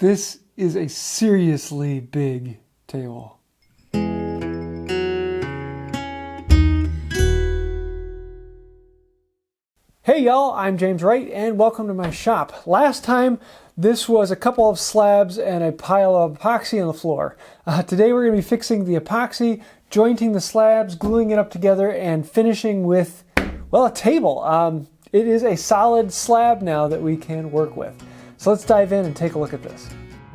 This is a seriously big table. Hey y'all, I'm James Wright and welcome to my shop. Last time this was a couple of slabs and a pile of epoxy on the floor. Today we're going to be fixing the epoxy, jointing the slabs, gluing it up together, and finishing with, well, a table. It is a solid slab now that we can work with. So let's dive in and take a look at this.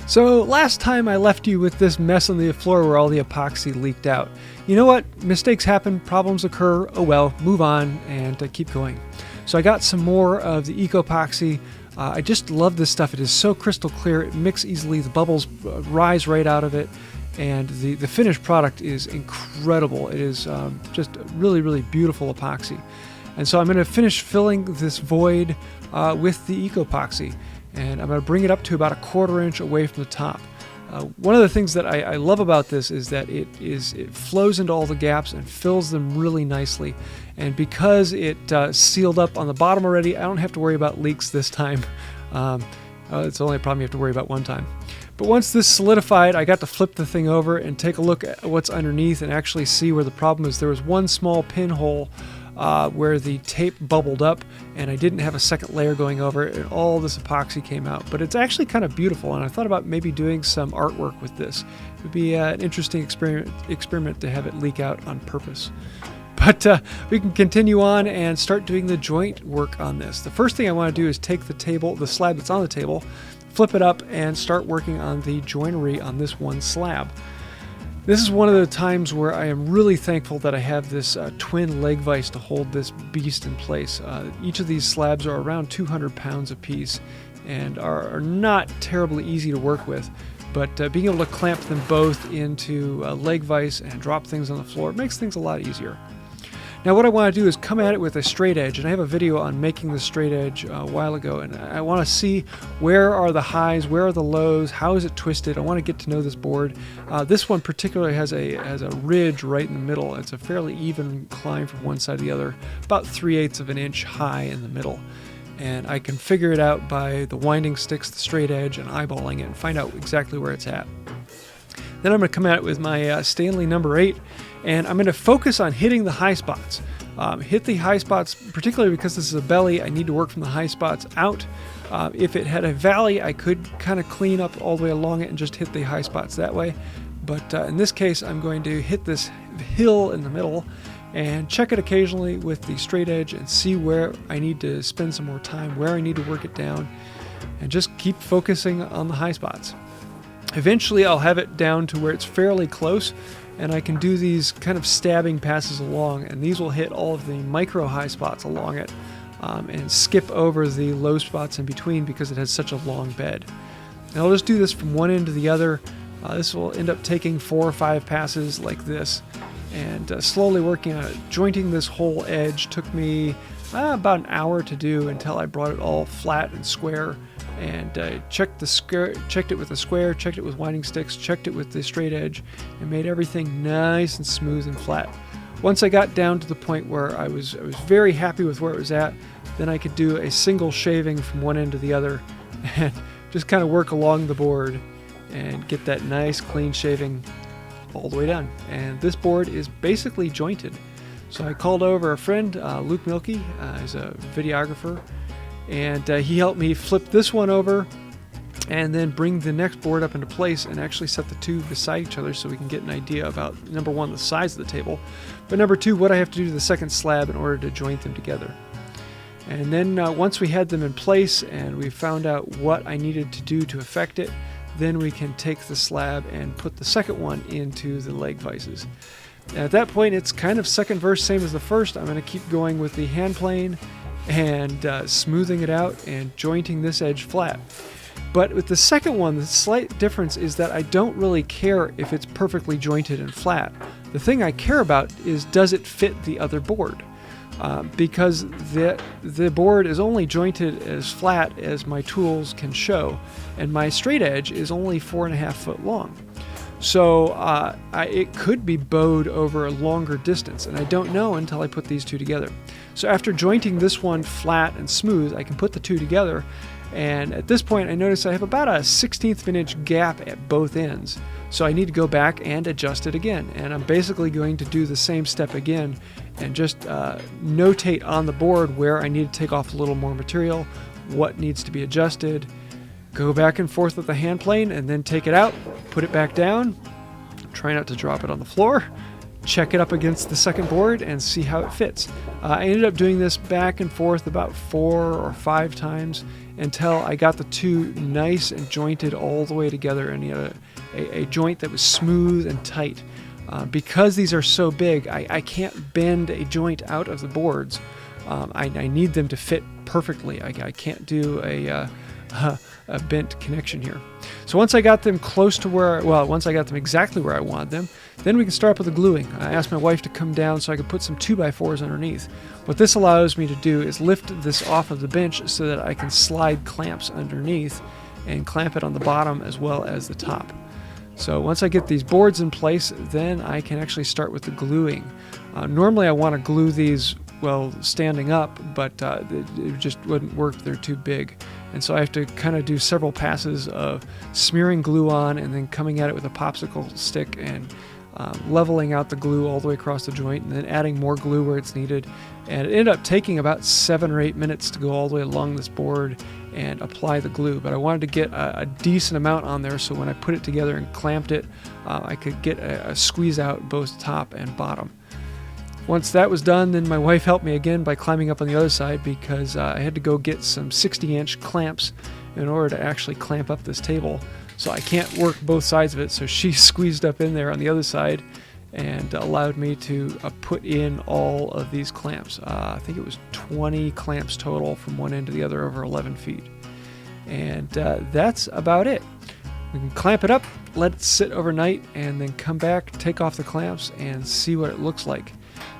So last time I left you with this mess on the floor where all the epoxy leaked out. You know what? Mistakes happen, problems occur, oh well, move on and keep going. So I got some more of the Epoxy. I just love this stuff. It is so crystal clear, it mixes easily, the bubbles rise right out of it, and the finished product is incredible. It is just really, really beautiful epoxy. And so I'm going to finish filling this void with the Epoxy. And I'm going to bring it up to about 1/4 inch away from the top. One of the things that I love about this is that it flows into all the gaps and fills them really nicely. And because it sealed up on the bottom already, I don't have to worry about leaks this time. It's only a problem you have to worry about one time. But once this solidified, I got to flip the thing over and take a look at what's underneath and actually see where the problem is. There was one small pinhole where the tape bubbled up and I didn't have a second layer going over it, and all this epoxy came out. But it's actually kind of beautiful, and I thought about maybe doing some artwork with this. It would be an interesting experiment to have it leak out on purpose. But we can continue on and start doing the joint work on this. The first thing I want to do is take the slab that's on the table, flip it up, and start working on the joinery on this one slab. This is one of the times where I am really thankful that I have this twin leg vise to hold this beast in place. Each of these slabs are around 200 pounds a piece and are not terribly easy to work with. But being able to clamp them both into a leg vise and drop things on the floor makes things a lot easier. Now what I want to do is come at it with a straight edge, and I have a video on making the straight edge a while ago, and I want to see where are the highs, where are the lows, how is it twisted. I want to get to know this board. This one particularly has a ridge right in the middle. It's a fairly even climb from one side to the other, about 3/8 of an inch high in the middle. And I can figure it out by the winding sticks, the straight edge, and eyeballing it and find out exactly where it's at. Then I'm going to come at it with my Stanley number 8, and I'm going to focus on hitting the high spots. Hit the high spots, particularly because this is a belly, I need to work from the high spots out. If it had a valley, I could kind of clean up all the way along it and just hit the high spots that way. But in this case, I'm going to hit this hill in the middle and check it occasionally with the straight edge and see where I need to spend some more time, where I need to work it down, and just keep focusing on the high spots. Eventually I'll have it down to where it's fairly close, and I can do these kind of stabbing passes along, and these will hit all of the micro high spots along it and skip over the low spots in between because it has such a long bed. And I'll just do this from one end to the other. This will end up taking 4 or 5 passes like this, and slowly working on it. Jointing this whole edge took me about an hour to do until I brought it all flat and square, and checked it with a square, checked it with winding sticks, checked it with the straight edge, and made everything nice and smooth and flat. Once I got down to the point where I was very happy with where it was at, then I could do a single shaving from one end to the other and just kind of work along the board and get that nice clean shaving all the way down. And this board is basically jointed. So I called over a friend, Luke Milkey, he's a videographer, and he helped me flip this one over and then bring the next board up into place and actually set the two beside each other so we can get an idea about, number one, the size of the table, but number two, what I have to do to the second slab in order to joint them together. And then once we had them in place and we found out what I needed to do to affect it, then we can take the slab and put the second one into the leg vices. And at that point, it's kind of second verse, same as the first. I'm going to keep going with the hand plane and smoothing it out and jointing this edge flat. But with the second one, the slight difference is that I don't really care if it's perfectly jointed and flat. The thing I care about is, does it fit the other board? Because the board is only jointed as flat as my tools can show, and my straight edge is only 4.5 foot long. So it could be bowed over a longer distance, and I don't know until I put these two together. So after jointing this one flat and smooth, I can put the two together, And at this point I notice I have about a 1/16 of an inch gap at both ends. So I need to go back and adjust it again. And I'm basically going to do the same step again and just notate on the board where I need to take off a little more material, what needs to be adjusted, go back and forth with the hand plane, and then take it out, put it back down, try not to drop it on the floor, check it up against the second board and see how it fits. I ended up doing this back and forth about 4 or 5 times until I got the two nice and jointed all the way together, and you had a joint that was smooth and tight. Because these are so big, I can't bend a joint out of the boards. I need them to fit perfectly. I can't do a bent connection here. So once I got them close to where, well, once I got them exactly where I wanted them, then we can start up with the gluing. I asked my wife to come down so I could put some 2x4s underneath. What this allows me to do is lift this off of the bench so that I can slide clamps underneath and clamp it on the bottom as well as the top. So once I get these boards in place, then I can actually start with the gluing. Normally I want to glue these, well, standing up, but it just wouldn't work. They're too big. And so I have to kind of do several passes of smearing glue on and then coming at it with a popsicle stick and leveling out the glue all the way across the joint and then adding more glue where it's needed. And it ended up taking about 7 or 8 minutes to go all the way along this board and apply the glue. But I wanted to get a decent amount on there so when I put it together and clamped it, I could get a squeeze out both top and bottom. Once that was done, then my wife helped me again by climbing up on the other side because I had to go get some 60-inch clamps in order to actually clamp up this table. So I can't work both sides of it, so she squeezed up in there on the other side and allowed me to put in all of these clamps. I think it was 20 clamps total from one end to the other over 11 feet. And that's about it. We can clamp it up, let it sit overnight, and then come back, take off the clamps, and see what it looks like.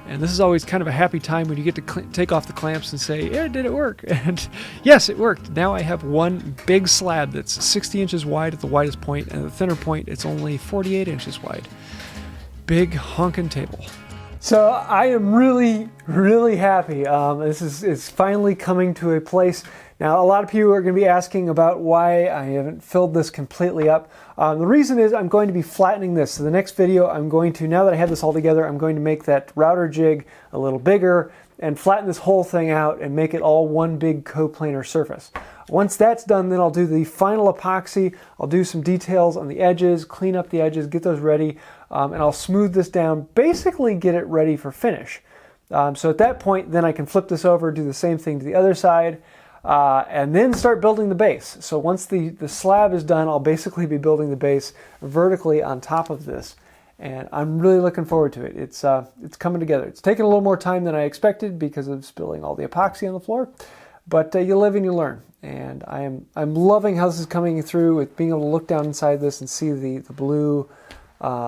And this is always kind of a happy time when you get to take off the clamps and say, yeah, did it work? And yes, it worked. Now I have one big slab that's 60 inches wide at the widest point, and at the thinner point, it's only 48 inches wide. Big honkin' table. So I am really, really happy. It's finally coming to a place. Now, a lot of people are going to be asking about why I haven't filled this completely up. The reason is I'm going to be flattening this. So the next video, I'm going to, now that I have this all together, I'm going to make that router jig a little bigger and flatten this whole thing out and make it all one big coplanar surface. Once that's done, then I'll do the final epoxy. I'll do some details on the edges, clean up the edges, get those ready, and I'll smooth this down, basically get it ready for finish. So at that point, then I can flip this over, do the same thing to the other side, and then start building the base. So once the slab is done, I'll basically be building the base vertically on top of this. And I'm really looking forward to it. It's coming together. It's taken a little more time than I expected because of spilling all the epoxy on the floor, but you live and you learn. And I'm loving how this is coming through with being able to look down inside this and see the blue.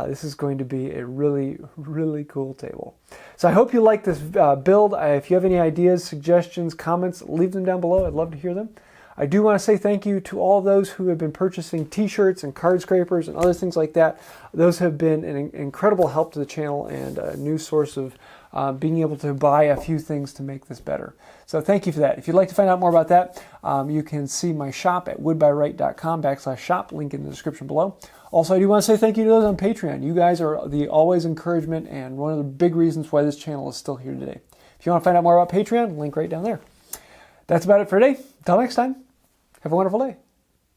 This is going to be a really, really cool table. So I hope you like this build. If you have any ideas, suggestions, comments, leave them down below. I'd love to hear them. I do want to say thank you to all those who have been purchasing t-shirts and card scrapers and other things like that. Those have been an incredible help to the channel and a new source of being able to buy a few things to make this better. So thank you for that. If you'd like to find out more about that, you can see my shop at woodbywright.com/shop, link in the description below. Also, I do want to say thank you to those on Patreon. You guys are the always encouragement and one of the big reasons why this channel is still here today. If you want to find out more about Patreon, link right down there. That's about it for today. Until next time, have a wonderful day.